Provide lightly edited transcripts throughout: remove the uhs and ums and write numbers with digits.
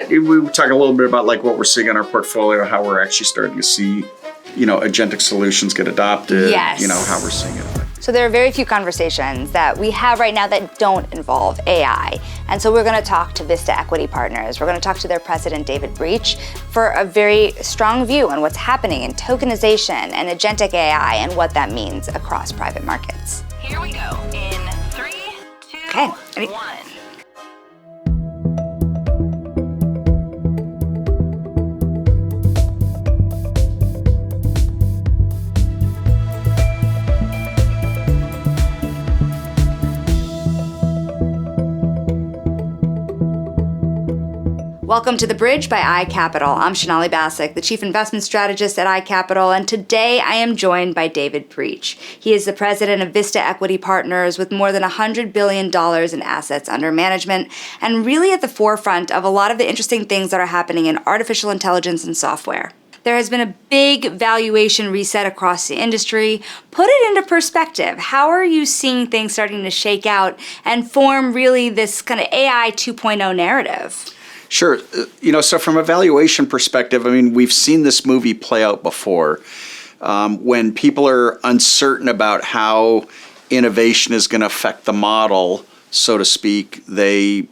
We were talking a little bit about like what we're seeing in our portfolio, how we're actually starting to see, agentic solutions get adopted, Yes. How we're seeing it. So there are very few conversations that we have right now that don't involve AI. And so we're going to talk to Vista Equity Partners. We're going to talk to their president, David Breach, for a very strong view on what's happening in tokenization and agentic AI and what that means across private markets. Here we go in 3, 2, Okay. 1. Welcome to The Bridge by iCapital. I'm Sonali Basak, the Chief Investment Strategist at iCapital, and today I am joined by David Breach. He is the president of Vista Equity Partners with more than $100 billion in assets under management and really at the forefront of a lot of the interesting things that are happening in artificial intelligence and software. There has been a big valuation reset across the industry. Put it into perspective. How are you seeing things starting to shake out and form really this kind of AI 2.0 narrative? Sure. So from a valuation perspective, we've seen this movie play out before. When people are uncertain about how innovation is going to affect the model, so to speak, they,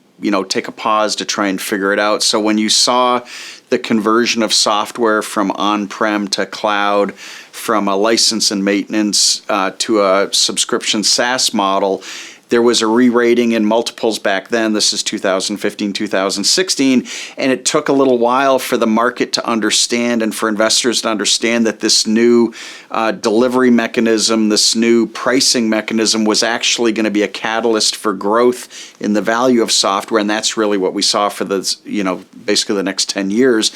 take a pause to try and figure it out. So when you saw the conversion of software from on-prem to cloud, from a license and maintenance to a subscription SaaS model, there was a re-rating in multiples back then. This is 2015, 2016. And it took a little while for the market to understand and for investors to understand that this new delivery mechanism, this new pricing mechanism was actually going to be a catalyst for growth in the value of software. And that's really what we saw for basically the next 10 years.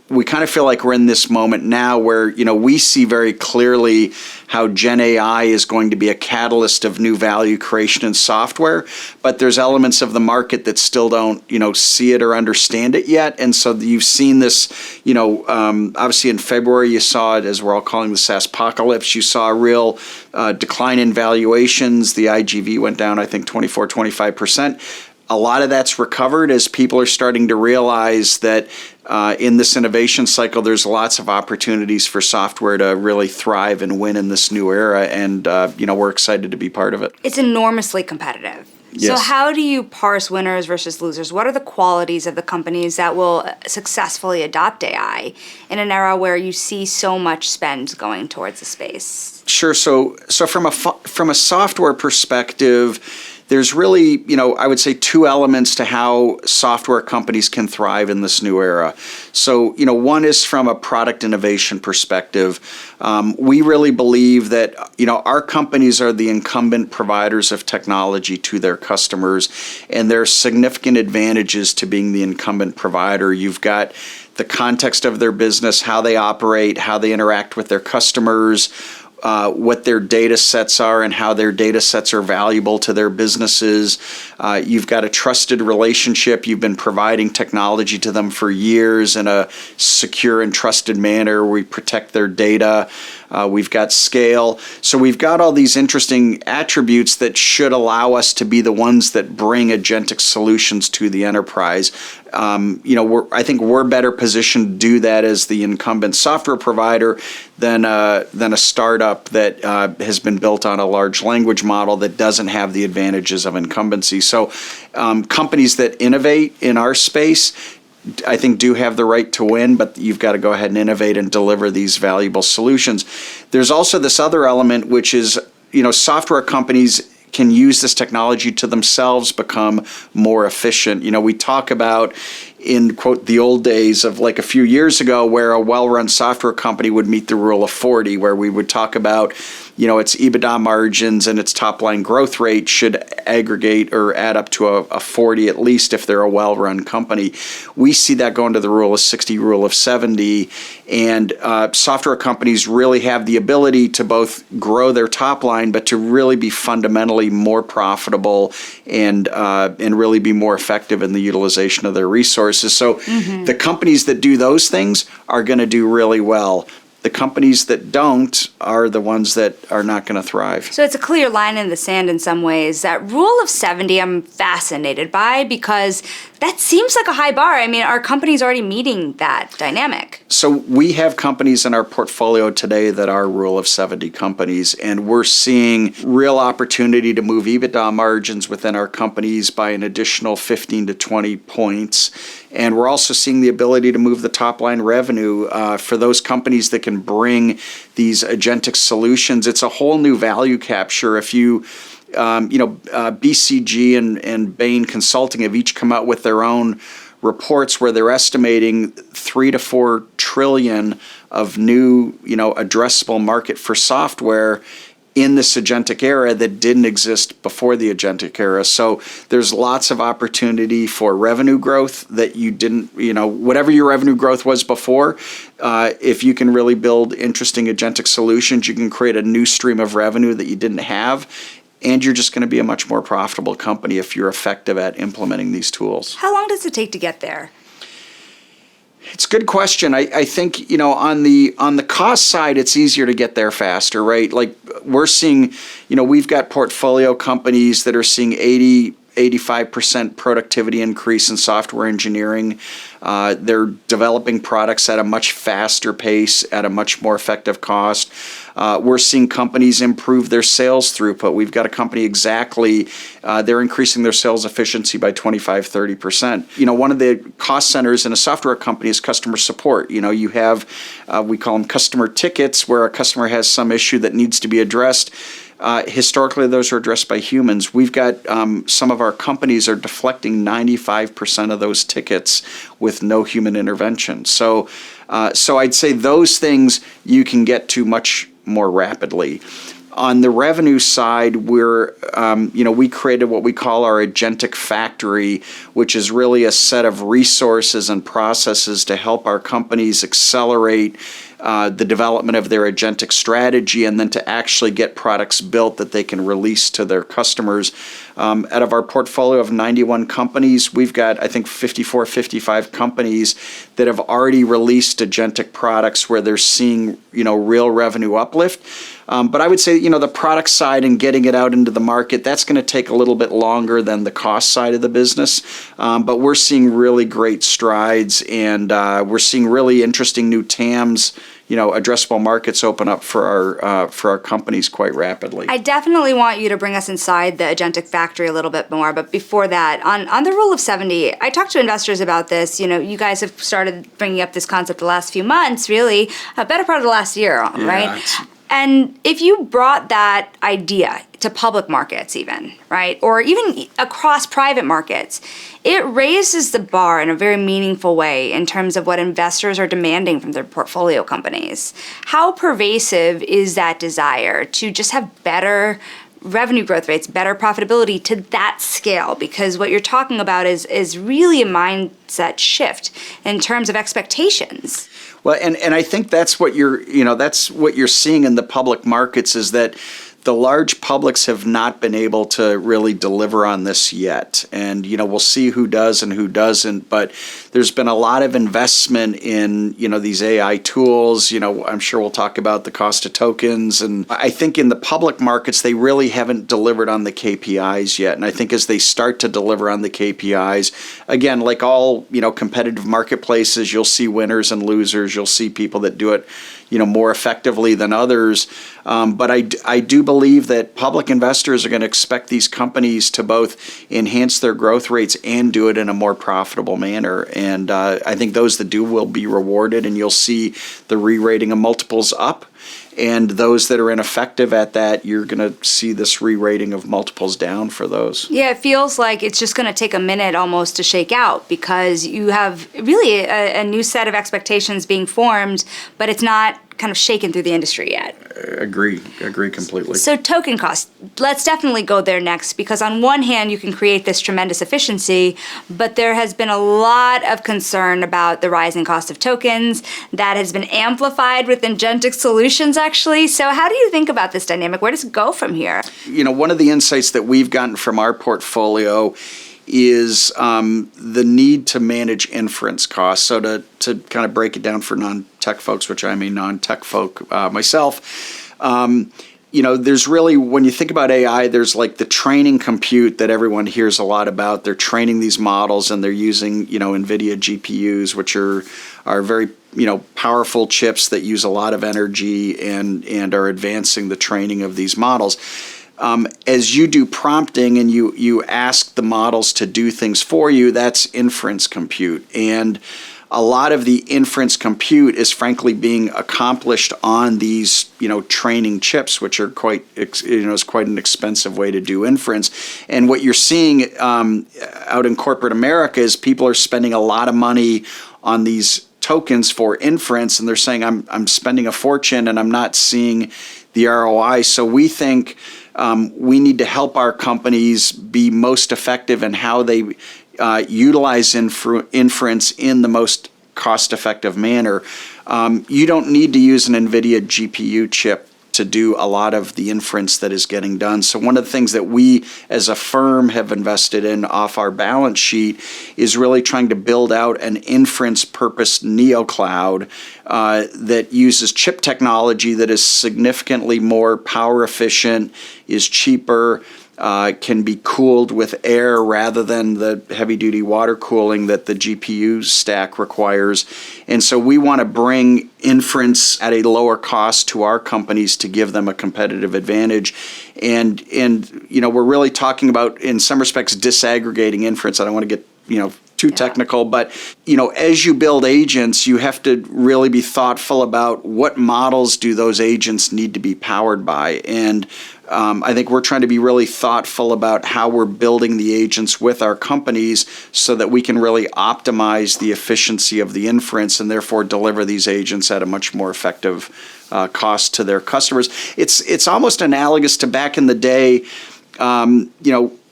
We kind of feel like we're in this moment now where, we see very clearly how Gen AI is going to be a catalyst of new value creation in software, but there's elements of the market that still don't, see it or understand it yet. And so you've seen this, obviously in February, you saw it, as we're all calling the SaaS apocalypse. You saw a real decline in valuations. The IGV went down, I think, 25%. A lot of that's recovered as people are starting to realize that in this innovation cycle, there's lots of opportunities for software to really thrive and win in this new era. And, we're excited to be part of it. It's enormously competitive. Yes. So how do you parse winners versus losers? What are the qualities of the companies that will successfully adopt AI in an era where you see so much spend going towards the space? Sure. So from a software perspective, there's really, I would say 2 elements to how software companies can thrive in this new era. So, one is from a product innovation perspective. We really believe that, our companies are the incumbent providers of technology to their customers, and there are significant advantages to being the incumbent provider. You've got the context of their business, how they operate, how they interact with their customers, what their data sets are and how their data sets are valuable to their businesses. You've got a trusted relationship. You've been providing technology to them for years in a secure and trusted manner. We protect their data. We've got scale. So we've got all these interesting attributes that should allow us to be the ones that bring agentic solutions to the enterprise. I think we're better positioned to do that as the incumbent software provider than a startup that has been built on a large language model that doesn't have the advantages of incumbency. So companies that innovate in our space, I think, do have the right to win, but you've got to go ahead and innovate and deliver these valuable solutions. There's also this other element, which is, software companies can use this technology to themselves become more efficient. We talk about, in quote, the old days of like a few years ago, where a well-run software company would meet the rule of 40, where we would talk about, its EBITDA margins and its top-line growth rate should aggregate or add up to a 40 at least if they're a well-run company. We see that going to the rule of 60, rule of 70, and software companies really have the ability to both grow their top line, but to really be fundamentally more profitable and really be more effective in the utilization of their resources. So the companies that do those things are going to do really well. the companies that don't are the ones that are not going to thrive. So it's a clear line in the sand in some ways. That rule of 70 I'm fascinated by because that seems like a high bar. I mean, are companies already meeting that dynamic? So we have companies in our portfolio today that are rule of 70 companies, and we're seeing real opportunity to move EBITDA margins within our companies by an additional 15 to 20 points. And we're also seeing the ability to move the top line revenue for those companies that can bring these agentic solutions. It's a whole new value capture. If BCG and Bain Consulting have each come out with their own reports where they're estimating 3 to 4 trillion of new, addressable market for software in this agentic era that didn't exist before the agentic era. So there's lots of opportunity for revenue growth that you didn't, whatever your revenue growth was before, if you can really build interesting agentic solutions, you can create a new stream of revenue that you didn't have. And you're just going to be a much more profitable company if you're effective at implementing these tools. How long does it take to get there? It's a good question. I think, on the cost side, it's easier to get there faster, right? Like we're seeing, we've got portfolio companies that are seeing 85% productivity increase in software engineering. They're developing products at a much faster pace, at a much more effective cost. We're seeing companies improve their sales throughput. We've got a company they're increasing their sales efficiency by 25-30%. One of the cost centers in a software company is customer support. You have, we call them customer tickets, where a customer has some issue that needs to be addressed. Historically, those are addressed by humans. We've got some of our companies are deflecting 95% of those tickets with no human intervention. So I'd say those things you can get to much more rapidly. On the revenue side, we created what we call our agentic factory, which is really a set of resources and processes to help our companies accelerate the development of their agentic strategy and then to actually get products built that they can release to their customers. Out of our portfolio of 91 companies, we've got, I think, 55 companies that have already released agentic products where they're seeing, real revenue uplift. But I would say, the product side and getting it out into the market, that's going to take a little bit longer than the cost side of the business. But we're seeing really great strides, and we're seeing really interesting new TAMs, addressable markets open up for our companies quite rapidly. I definitely want you to bring us inside the agentic factory a little bit more. But before that, on the rule of 70, I talked to investors about this. You guys have started bringing up this concept the last few months, really, a better part of the last year, right? And if you brought that idea to public markets even, right, or even across private markets, it raises the bar in a very meaningful way in terms of what investors are demanding from their portfolio companies. How pervasive is that desire to just have better revenue growth rates, better profitability to that scale? Because what you're talking about is really a mindset shift in terms of expectations. Well, and I think that's what you're seeing in the public markets is that the large publics have not been able to really deliver on this yet. And, we'll see who does and who doesn't. But there's been a lot of investment in, these AI tools. I'm sure we'll talk about the cost of tokens. And I think in the public markets, they really haven't delivered on the KPIs yet. And I think as they start to deliver on the KPIs, again, like all, competitive marketplaces, you'll see winners and losers. You'll see people that do it, more effectively than others. But I do believe that public investors are going to expect these companies to both enhance their growth rates and do it in a more profitable manner. And I think those that do will be rewarded, and you'll see the re-rating of multiples up. And those that are ineffective at that, you're going to see this re-rating of multiples down for those. Yeah, it feels like it's just going to take a minute almost to shake out because you have really a new set of expectations being formed, but it's not kind of shaken through the industry yet. Agree completely. So token cost, let's definitely go there next, because on one hand you can create this tremendous efficiency, but there has been a lot of concern about the rising cost of tokens that has been amplified with agentic solutions actually. So how do you think about this dynamic? Where does it go from here? One of the insights that we've gotten from our portfolio is the need to manage inference costs. So to kind of break it down for non-tech folks, which I'm a non-tech folk myself, there's really, when you think about AI, there's like the training compute that everyone hears a lot about. They're training these models and they're using, NVIDIA GPUs, which are very, powerful chips that use a lot of energy and are advancing the training of these models. As you do prompting and you ask the models to do things for you, that's inference compute. And a lot of the inference compute is frankly being accomplished on these, training chips, which are is quite an expensive way to do inference. And what you're seeing out in corporate America is people are spending a lot of money on these tokens for inference, and they're saying, I'm spending a fortune and I'm not seeing the ROI. So we think we need to help our companies be most effective in how they utilize inference in the most cost-effective manner. You don't need to use an NVIDIA GPU chip to do a lot of the inference that is getting done. So one of the things that we as a firm have invested in off our balance sheet is really trying to build out an inference purposed neocloud that uses chip technology that is significantly more power efficient, is cheaper, can be cooled with air rather than the heavy-duty water cooling that the GPU stack requires. And so we want to bring inference at a lower cost to our companies to give them a competitive advantage. And we're really talking about, in some respects, disaggregating inference. I don't want to get, too technical, but as you build agents, you have to really be thoughtful about what models do those agents need to be powered by. And I think we're trying to be really thoughtful about how we're building the agents with our companies so that we can really optimize the efficiency of the inference and therefore deliver these agents at a much more effective cost to their customers. It's almost analogous to back in the day.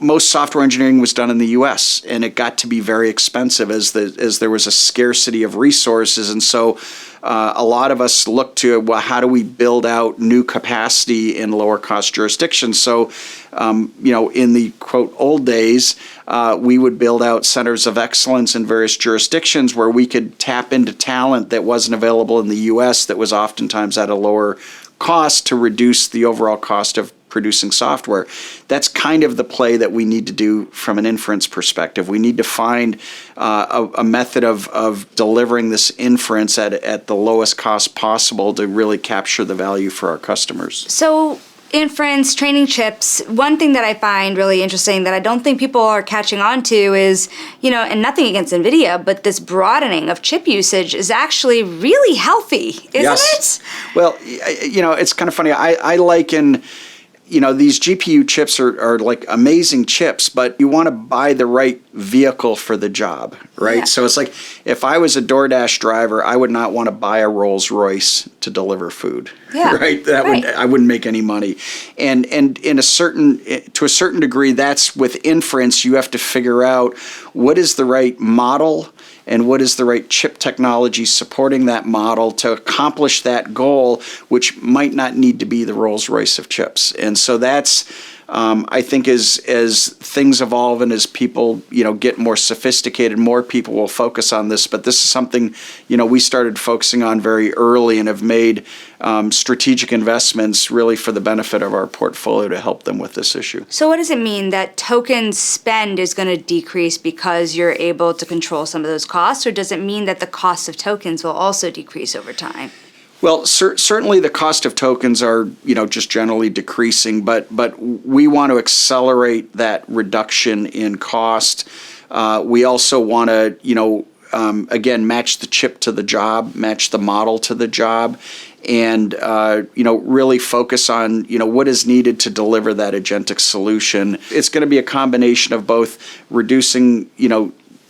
Most software engineering was done in the U.S. and it got to be very expensive as there was a scarcity of resources. And so a lot of us looked to, well, how do we build out new capacity in lower cost jurisdictions? So, in the quote old days, we would build out centers of excellence in various jurisdictions where we could tap into talent that wasn't available in the U.S. that was oftentimes at a lower cost to reduce the overall cost of producing software. That's kind of the play that we need to do from an inference perspective. We need to find a method of delivering this inference at the lowest cost possible to really capture the value for our customers. So inference, training chips, one thing that I find really interesting that I don't think people are catching on to is, and nothing against NVIDIA, but this broadening of chip usage is actually really healthy, isn't it? Well, it's kind of funny. I liken these GPU chips are like amazing chips, but you want to buy the right vehicle for the job, right? Yeah. So it's like if I was a DoorDash driver, I would not want to buy a Rolls Royce to deliver food, right? I wouldn't make any money. And to a certain degree, that's with inference. You have to figure out what is the right model and what is the right chip technology supporting that model to accomplish that goal, which might not need to be the Rolls-Royce of chips. And so that's, I think, as things evolve and as people, get more sophisticated, more people will focus on this. But this is something, we started focusing on very early and have made strategic investments really for the benefit of our portfolio to help them with this issue. So what does it mean that token spend is going to decrease because you're able to control some of those costs, or does it mean that the cost of tokens will also decrease over time? Well, certainly the cost of tokens are, just generally decreasing, but we want to accelerate that reduction in cost. We also want to, again, match the chip to the job, match the model to the job, and, really focus on, what is needed to deliver that agentic solution. It's going to be a combination of both reducing,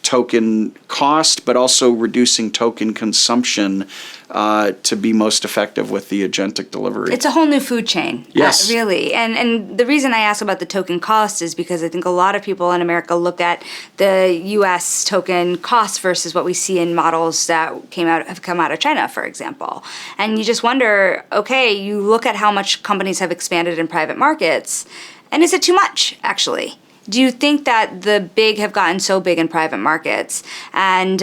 token cost, but also reducing token consumption to be most effective with the agentic delivery. It's a whole new food chain. Yes. Really. And the reason I ask about the token cost is because I think a lot of people in America look at the U.S. token cost versus what we see in models that have come out of China, for example. And you just wonder, okay, you look at how much companies have expanded in private markets, and is it too much, actually? Do you think that the big have gotten so big in private markets, and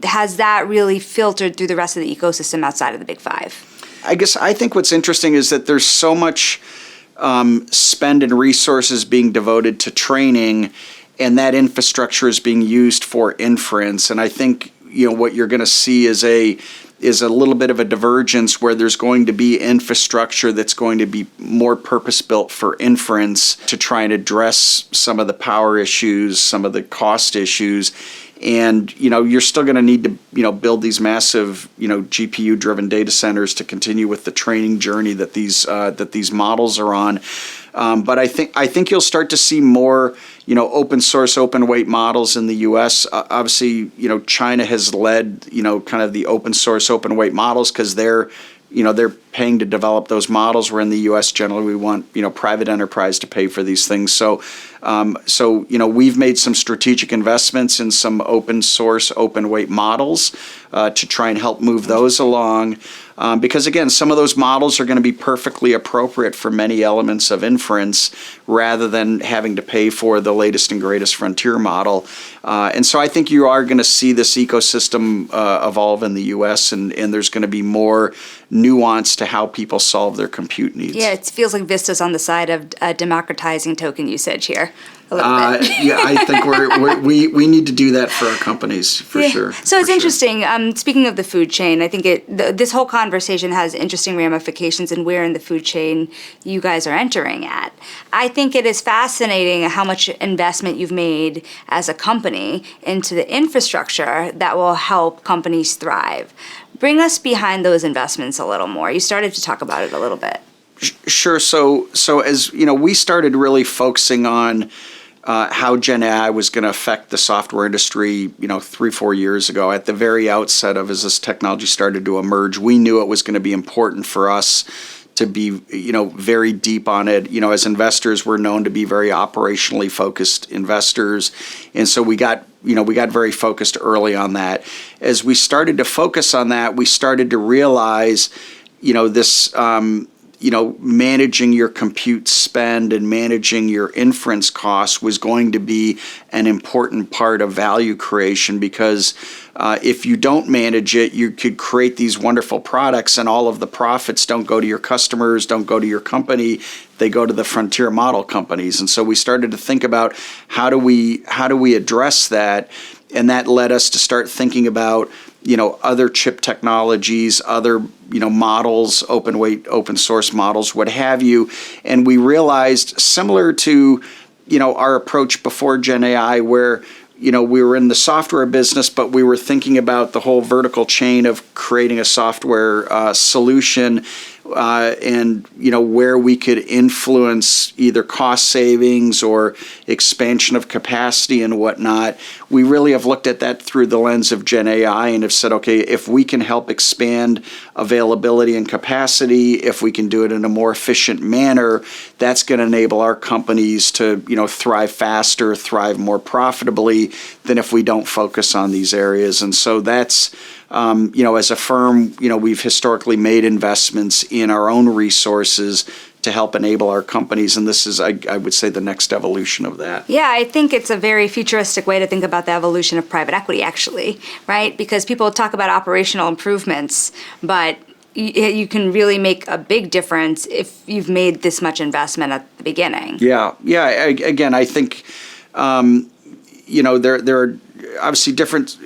has that really filtered through the rest of the ecosystem outside of the big five? I think what's interesting is that there's so much spend and resources being devoted to training, and that infrastructure is being used for inference. And I think what you're going to see is a little bit of a divergence where there's going to be infrastructure that's going to be more purpose-built for inference to try and address some of the power issues, some of the cost issues. And, you're still going to need to, build these massive, GPU-driven data centers to continue with the training journey that these models are on. But I think you'll start to see more, open source, open weight models in the U.S. Obviously, China has led, kind of the open source, open weight models because they're paying to develop those models. Where in the U.S. generally we want, private enterprise to pay for these things. So we've made some strategic investments in some open source, open weight models to try and help move those along. Because again, some of those models are going to be perfectly appropriate for many elements of inference rather than having to pay for the latest and greatest frontier model. And so I think you are going to see this ecosystem evolve in the U.S. and there's going to be more nuance to how people solve their compute needs. Yeah, it feels like Vista's on the side of democratizing token usage here. Yeah, I think we need to do that for our companies for sure. So it's interesting. Speaking of the food chain, I think this whole conversation has interesting ramifications in where in the food chain you guys are entering at. I think it is fascinating how much investment you've made as a company into the infrastructure that will help companies thrive. Bring us behind those investments a little more. You started to talk about it a little bit. Sure. So as we started really focusing on how Gen AI was going to affect the software industry, 3-4 years ago, at the very outset of as this technology started to emerge, we knew it was going to be important for us to be, very deep on it. As investors, we're known to be very operationally focused investors, and so we got very focused early on that. As we started to focus on that, we started to realize, this. Managing your compute spend and managing your inference costs was going to be an important part of value creation because if you don't manage it, you could create these wonderful products and all of the profits don't go to your customers, don't go to your company, they go to the frontier model companies. And so we started to think about how do we address that, and that led us to start thinking about other chip technologies, other, models, open weight, open source models, what have you. And we realized, similar to, our approach before Gen AI, where, we were in the software business, but we were thinking about the whole vertical chain of creating a software solution and, where we could influence either cost savings or expansion of capacity and whatnot. We really have looked at that through the lens of Gen AI and have said, okay, if we can help expand availability and capacity, if we can do it in a more efficient manner, that's going to enable our companies to, thrive faster, thrive more profitably than if we don't focus on these areas. And so that's, as a firm, we've historically made investments in our own resources to help enable our companies. And this is, I would say, the next evolution of that. Yeah, I think it's a very futuristic way to think about the evolution of private equity, actually, right? Because people talk about operational improvements, but you can really make a big difference if you've made this much investment at the beginning. Yeah. Again, I think, there are obviously different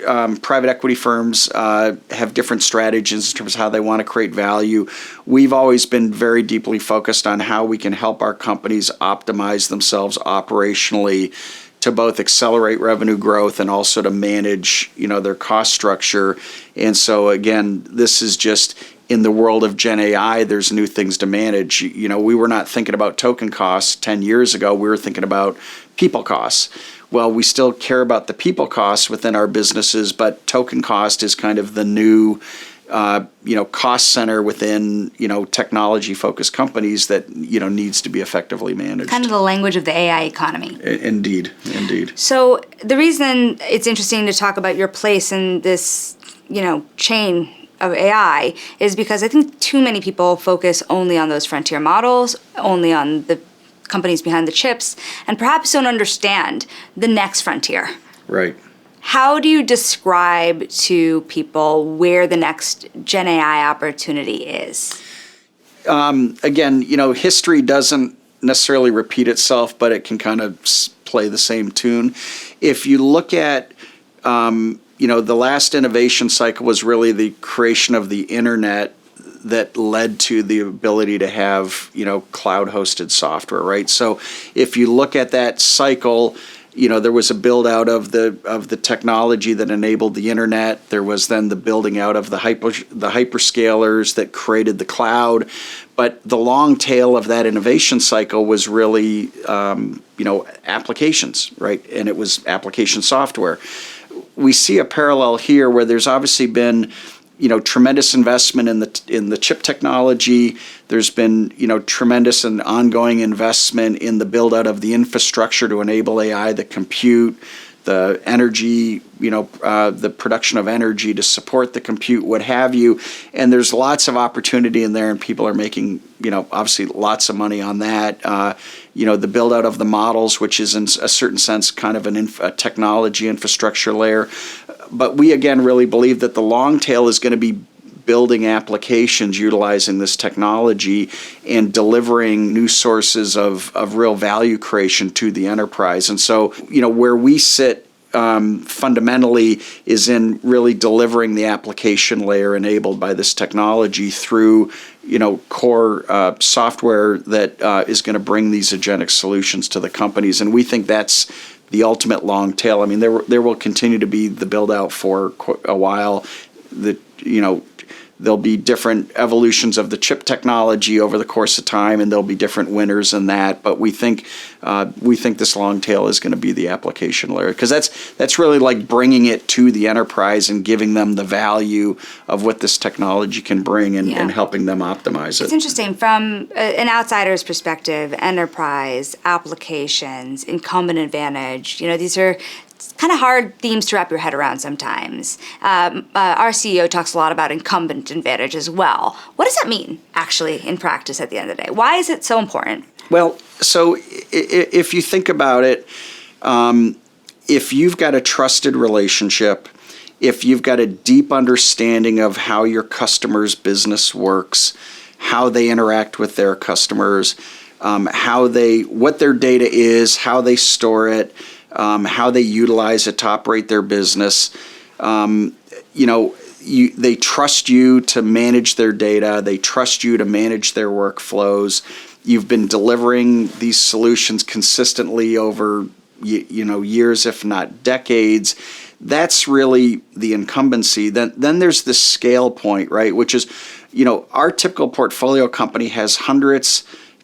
private equity firms have different strategies in terms of how they want to create value. We've always been very deeply focused on how we can help our companies optimize themselves operationally to both accelerate revenue growth and also to manage, their cost structure. And so again, this is just in the world of Gen AI, there's new things to manage. We were not thinking about token costs 10 years ago. We were thinking about people costs. Well, we still care about the people costs within our businesses, but token cost is kind of the new, cost center within, technology-focused companies that, needs to be effectively managed. Kind of the language of the AI economy. Indeed. So the reason it's interesting to talk about your place in this, chain of AI is because I think too many people focus only on those frontier models, only on the companies behind the chips, and perhaps don't understand the next frontier. Right. How do you describe to people where the next Gen AI opportunity is? Again, history doesn't necessarily repeat itself, but it can kind of play the same tune. If you look at, the last innovation cycle was really the creation of the internet that led to the ability to have, cloud-hosted software, right? So if you look at that cycle, there was a build out of the technology that enabled the internet. There was then the building out of the hyperscalers that created the cloud. But the long tail of that innovation cycle was really, applications, right? And it was application software. We see a parallel here where there's obviously been, tremendous investment in the chip technology. There's been, tremendous and ongoing investment in the build out of the infrastructure to enable AI, the compute, the energy, the production of energy to support the compute, what have you. And there's lots of opportunity in there, and people are making, obviously lots of money on that. The build out of the models, which is in a certain sense kind of a technology infrastructure layer. But we, again, really believe that the long tail is going to be building applications utilizing this technology and delivering new sources of real value creation to the enterprise. And so, where we sit fundamentally is in really delivering the application layer enabled by this technology through, core software that is going to bring these agentic solutions to the companies. And we think that's the ultimate long tail. I mean, there will continue to be the build out for a while. There'll be different evolutions of the chip technology over the course of time, and there'll be different winners in that. But we think this long tail is going to be the application layer, because that's really like bringing it to the enterprise and giving them the value of what this technology can bring and helping them optimize it. It's interesting from an outsider's perspective. Enterprise, applications, incumbent advantage. These are kind of hard themes to wrap your head around sometimes. Our CEO talks a lot about incumbent advantage as well. What does that mean, actually, in practice at the end of the day? Why is it so important? Well, so if you think about it, if you've got a trusted relationship, if you've got a deep understanding of how your customer's business works, how they interact with their customers, what their data is, how they store it, how they utilize it to operate their business. They trust you to manage their data. They trust you to manage their workflows. You've been delivering these solutions consistently over, years, if not decades. That's really the incumbency. Then there's this scale point, right? Which is, our typical portfolio company has hundreds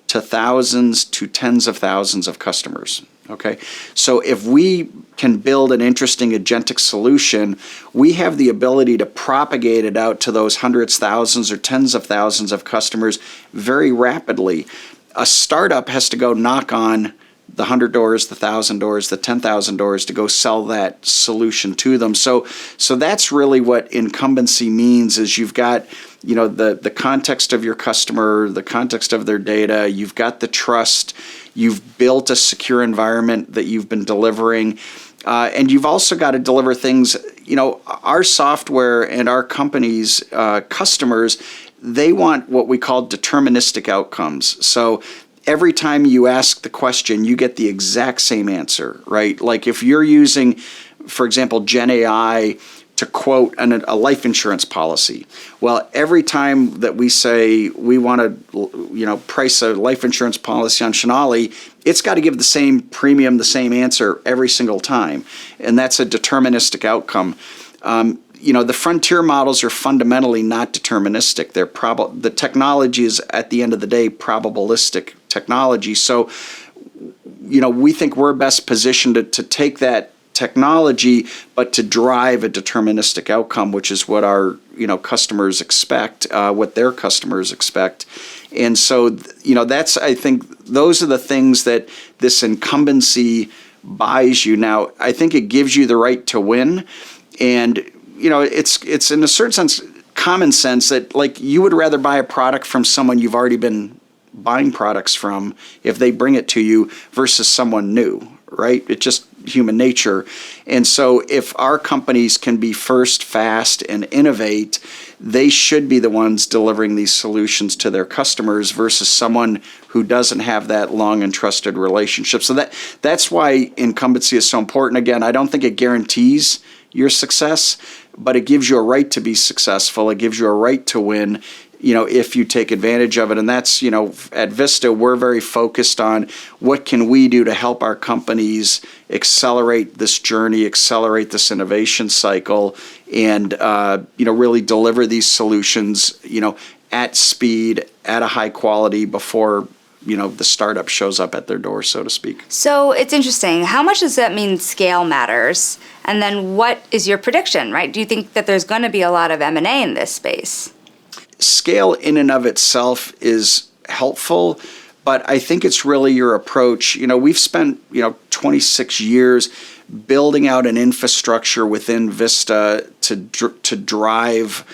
to thousands to tens of thousands of customers. Okay, so if we can build an interesting agentic solution, we have the ability to propagate it out to those hundreds, thousands, or tens of thousands of customers very rapidly. A startup has to go knock on the 100 doors, the 1,000 doors, the 10,000 doors to go sell that solution to them. So that's really what incumbency means, is you've got, the context of your customer, the context of their data, you've got the trust, you've built a secure environment that you've been delivering, and you've also got to deliver things, our software and our company's customers, they want what we call deterministic outcomes. So every time you ask the question, you get the exact same answer, right? Like if you're using, for example, Gen AI to quote a life insurance policy. Well, every time that we say we want to, price a life insurance policy on Sonali, it's got to give the same premium, the same answer every single time. And that's a deterministic outcome. The frontier models are fundamentally not deterministic. The technology is, at the end of the day, probabilistic technology. So, we think we're best positioned to take that technology, but to drive a deterministic outcome, which is what our customers expect, what their customers expect. And so, that's, I think, those are the things that this incumbency buys you. Now, I think it gives you the right to win, and it's in a certain sense, common sense that like you would rather buy a product from someone you've already been buying products from if they bring it to you versus someone new, right? It's just human nature. And so if our companies can be first, fast, and innovate, they should be the ones delivering these solutions to their customers versus someone who doesn't have that long and trusted relationship. So that's why incumbency is so important. Again, I don't think it guarantees your success, but it gives you a right to be successful. It gives you a right to win, if you take advantage of it. And that's, at Vista, we're very focused on what can we do to help our companies accelerate this journey, accelerate this innovation cycle, and, really deliver these solutions, at speed, at a high quality before, the startup shows up at their door, so to speak. So it's interesting. How much does that mean scale matters? And then what is your prediction, right? Do you think that there's going to be a lot of M&A in this space? Scale in and of itself is helpful, but I think it's really your approach. We've spent, 26 years building out an infrastructure within Vista to drive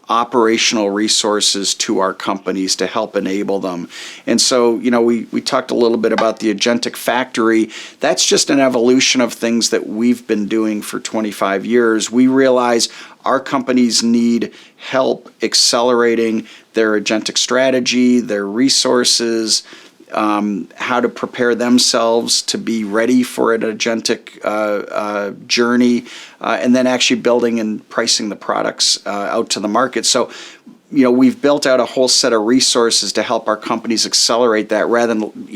operational resources to our companies to help enable them. And so, we talked a little bit about the agentic factory. That's just an evolution of things that we've been doing for 25 years. We realize our companies need help accelerating their agentic strategy, their resources, how to prepare themselves to be ready for an agentic journey, and then actually building and pricing the products out to the market. So, we've built out a whole set of resources to help our companies accelerate that rather than,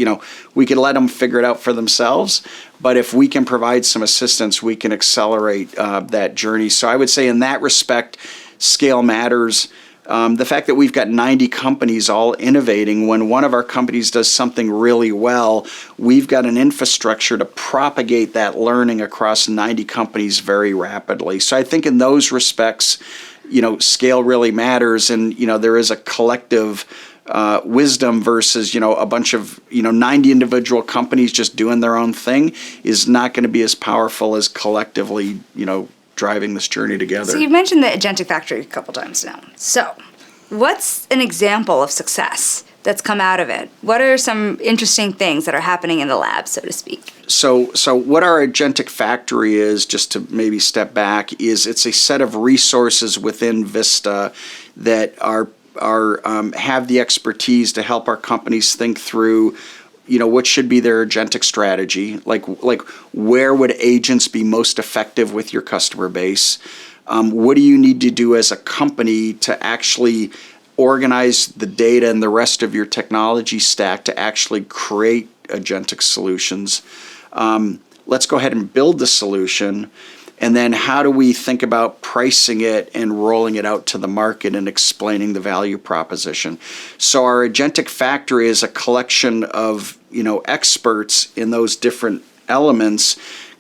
we could let them figure it out for themselves. But if we can provide some assistance, we can accelerate that journey. So I would say in that respect, scale matters. The fact that we've got 90 companies all innovating, when one of our companies does something really well, we've got an infrastructure to propagate that learning across 90 companies very rapidly. So I think in those respects, scale really matters, and, there is a collective wisdom versus, a bunch of, 90 individual companies just doing their own thing is not going to be as powerful as collectively, driving this journey together. So you've mentioned the agentic factory a couple times now. So what's an example of success that's come out of it? What are some interesting things that are happening in the lab, so to speak? So what our agentic factory is, just to maybe step back, is it's a set of resources within Vista that have the expertise to help our companies think through what should be their agentic strategy, like where would agents be most effective with your customer base? What do you need to do as a company to actually organize the data and the rest of your technology stack to actually create agentic solutions? Let's go ahead and build the solution. And then how do we think about pricing it and rolling it out to the market and explaining the value proposition? So our agentic factory is a collection of, experts in those different elements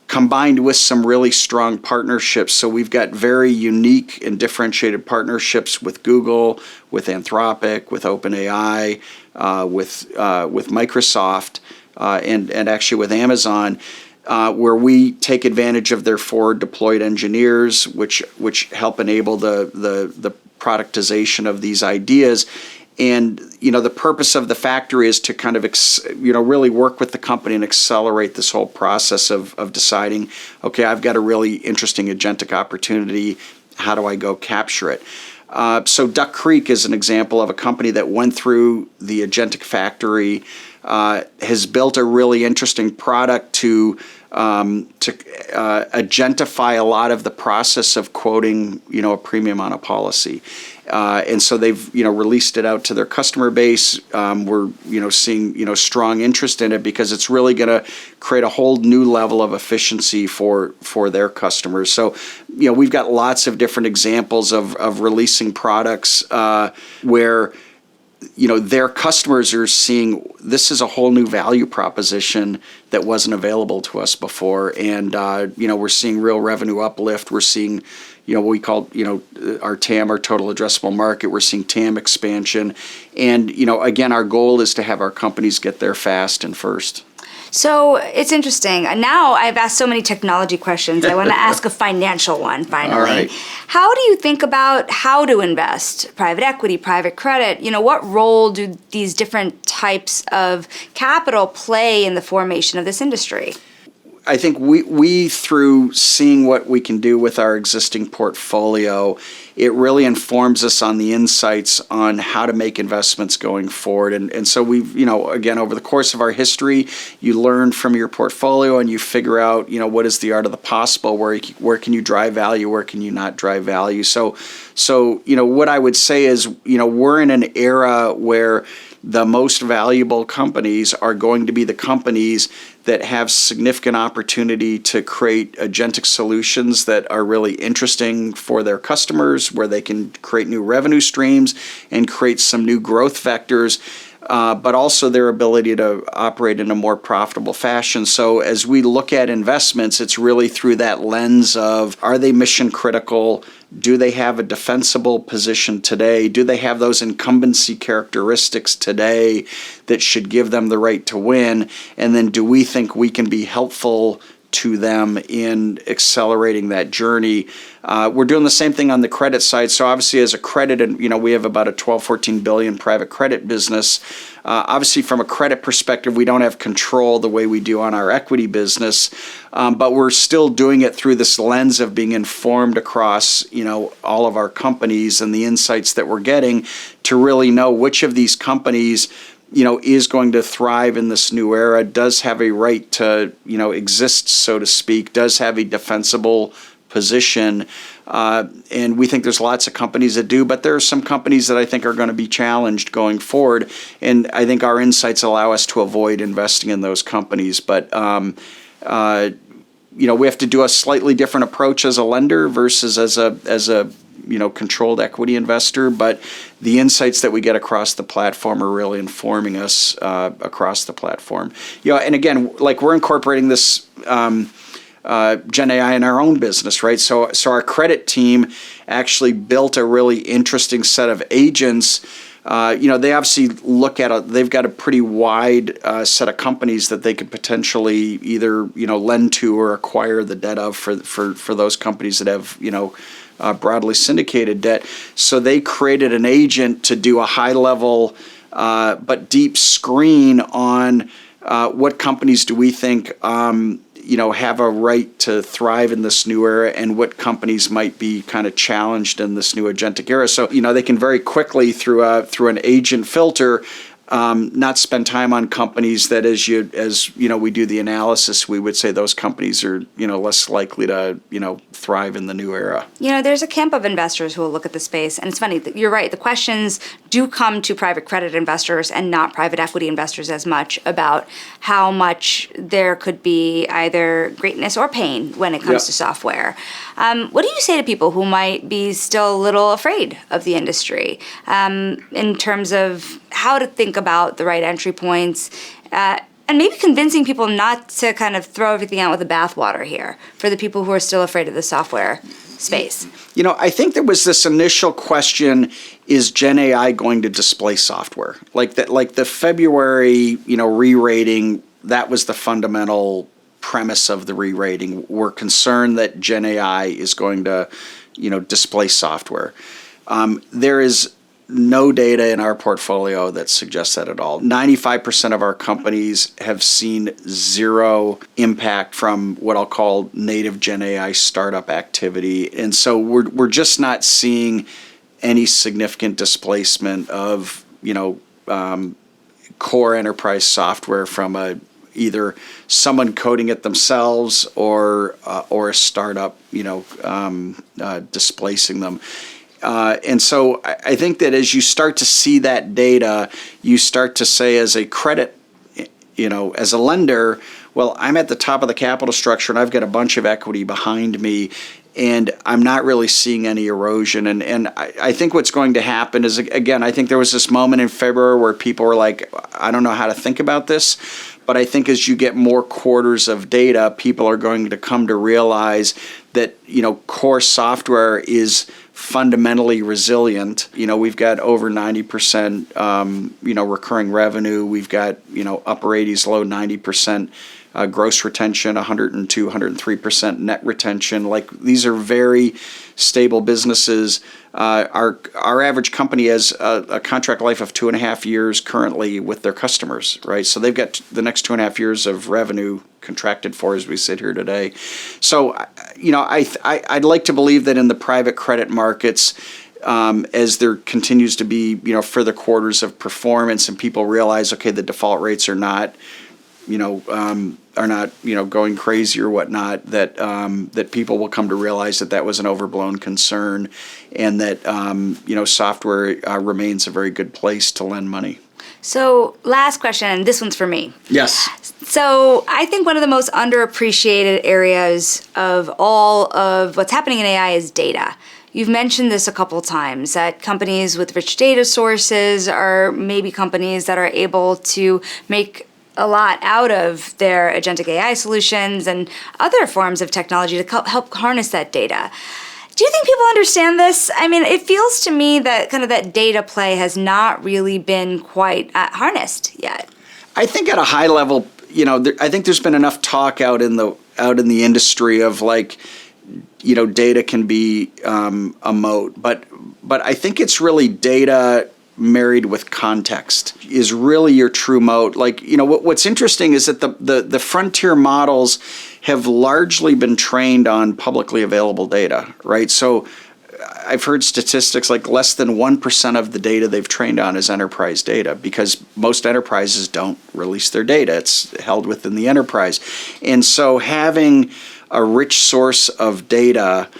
combined with some really strong partnerships. So we've got very unique and differentiated partnerships with Google, with Anthropic, with OpenAI, with Microsoft, and actually with Amazon. Where we take advantage of their forward deployed engineers, which help enable the productization of these ideas. And, the purpose of the factory is to kind of, really work with the company and accelerate this whole process of deciding, okay, I've got a really interesting agentic opportunity. How do I go capture it? So Duck Creek is an example of a company that went through the agentic factory, has built a really interesting product to agentify a lot of the process of quoting, a premium on a policy. And so they've, released it out to their customer base. We're, seeing, strong interest in it because it's really going to create a whole new level of efficiency for their customers. So, we've got lots of different examples of releasing products where, their customers are seeing this is a whole new value proposition that wasn't available to us before. And, we're seeing real revenue uplift. We're seeing, what we call, our TAM, our total addressable market. We're seeing TAM expansion. And, again, our goal is to have our companies get there fast and first. So it's interesting. Now I've asked so many technology questions. I want to ask a financial one finally. All right. How do you think about how to invest? Private equity, private credit, what role do these different types of capital play in the formation of this industry? I think we through seeing what we can do with our existing portfolio, it really informs us on the insights on how to make investments going forward. And so we've, again, over the course of our history, you learn from your portfolio and you figure out, what is the art of the possible, where can you drive value, where can you not drive value. So what I would say is, we're in an era where the most valuable companies are going to be the companies that have significant opportunity to create agentic solutions that are really interesting for their customers, where they can create new revenue streams and create some new growth vectors, but also their ability to operate in a more profitable fashion. So as we look at investments, it's really through that lens of, are they mission critical? Do they have a defensible position today? Do they have those incumbency characteristics today that should give them the right to win? And then do we think we can be helpful to them in accelerating that journey? We're doing the same thing on the credit side. So obviously as a credit, and we have about a 12-14 billion private credit business. Obviously from a credit perspective, we don't have control the way we do on our equity business, but we're still doing it through this lens of being informed across, all of our companies and the insights that we're getting to really know which of these companies is going to thrive in this new era, does have a right to, exist, so to speak, does have a defensible position. And we think there's lots of companies that do, but there are some companies that I think are going to be challenged going forward. And I think our insights allow us to avoid investing in those companies. But, we have to do a slightly different approach as a lender versus as a controlled equity investor, but the insights that we get across the platform are really informing us across the platform. And again, like we're incorporating this Gen AI in our own business, right? So our credit team actually built a really interesting set of agents. They obviously they've got a pretty wide set of companies that they could potentially either, lend to or acquire the debt of for those companies that have, broadly syndicated debt. So they created an agent to do a high level but deep screen on what companies do we think have a right to thrive in this new era, and what companies might be kind of challenged in this new agentic era. So they can very quickly through an agent filter not spend time on companies that as we do the analysis, we would say those companies are less likely to thrive in the new era. There's a camp of investors who will look at the space, and it's funny, you're right, the questions do come to private credit investors and not private equity investors as much about how much there could be either greatness or pain when it comes to software. What do you say to people who might be still a little afraid of the industry in terms of how to think about the right entry points, and maybe convincing people not to kind of throw everything out with the bathwater here for the people who are still afraid of the software space? I think there was this initial question, is Gen AI going to displace software? Like the February, re-rating, that was the fundamental premise of the re-rating. We're concerned that Gen AI is going to, displace software. There is no data in our portfolio that suggests that at all. 95% of our companies have seen zero impact from what I'll call native Gen AI startup activity. And so we're just not seeing any significant displacement of, core enterprise software from either someone coding it themselves or a startup, displacing them. And so I think that as you start to see that data, you start to say as a credit, as a lender, well, I'm at the top of the capital structure and I've got a bunch of equity behind me. And I'm not really seeing any erosion. And I think what's going to happen is, again, I think there was this moment in February where people were like, I don't know how to think about this. But I think as you get more quarters of data, people are going to come to realize that, core software is fundamentally resilient. We've got over 90%, recurring revenue. We've got, upper 80s, low 90%. Gross retention, 102, 103% net retention. Like, these are very stable businesses. Our average company has a contract life of 2.5 years currently with their customers, right? So they've got the next 2.5 years of revenue contracted for as we sit here today. So, I'd like to believe that in the private credit markets, as there continues to be, further quarters of performance and people realize, okay, the default rates are not going crazy or whatnot, that people will come to realize that was an overblown concern, and that software remains a very good place to lend money. So, last question, and this one's for me. Yes. So, I think one of the most underappreciated areas of all of what's happening in AI is data. You've mentioned this a couple times, that companies with rich data sources are maybe companies that are able to make a lot out of their agentic AI solutions and other forms of technology to help harness that data. Do you think people understand this? I mean, it feels to me that kind of that data play has not really been quite harnessed yet. I think at a high level, I think there's been enough talk out in the industry of data can be a moat, but I think it's really data married with context is really your true moat. What's interesting is that the frontier models have largely been trained on publicly available data, right? So I've heard statistics like less than 1% of the data they've trained on is enterprise data, because most enterprises don't release their data. It's held within the enterprise. And so having a rich source of data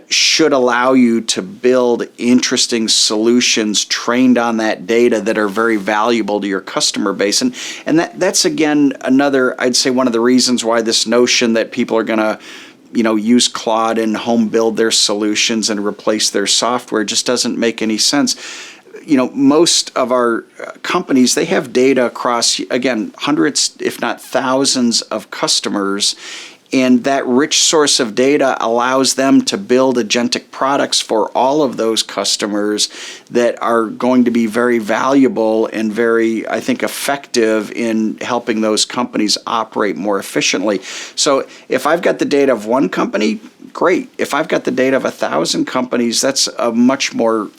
should allow you to build interesting solutions trained on that data that are very valuable to your customer base. And that's, again, another, I'd say, one of the reasons why this notion that people are going to use Claude and home build their solutions and replace their software just doesn't make any sense. Most of our companies, they have data across, again, hundreds, if not thousands of customers. And that rich source of data allows them to build agentic products for all of those customers that are going to be very valuable and very, I think, effective in helping those companies operate more efficiently. So if I've got the data of one company, great. If I've got the data of 1,000 companies, that's a much more,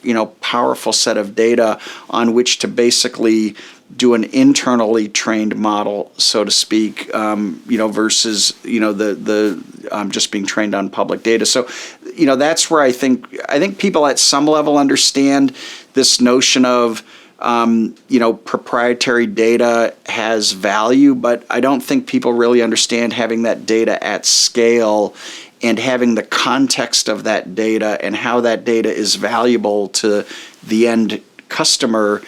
powerful set of data on which to basically do an internally trained model, so to speak, versus the just being trained on public data. So, that's where I think people at some level understand this notion of proprietary data has value, but I don't think people really understand having that data at scale and having the context of that data and how that data is valuable to the end customer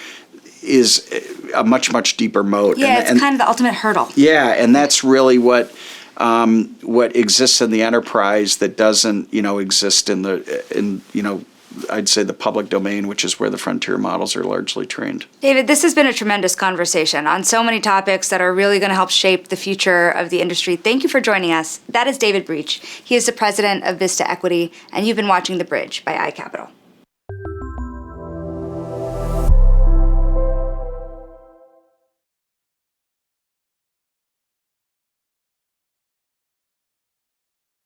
is a much, much deeper moat. Yeah, it's kind of the ultimate hurdle. Yeah, and that's really what exists in the enterprise that doesn't, exist in I'd say the public domain, which is where the frontier models are largely trained. David, this has been a tremendous conversation on so many topics that are really going to help shape the future of the industry. Thank you for joining us. That is David Breach. He is the president of Vista Equity, and you've been watching The Bridge by iCapital.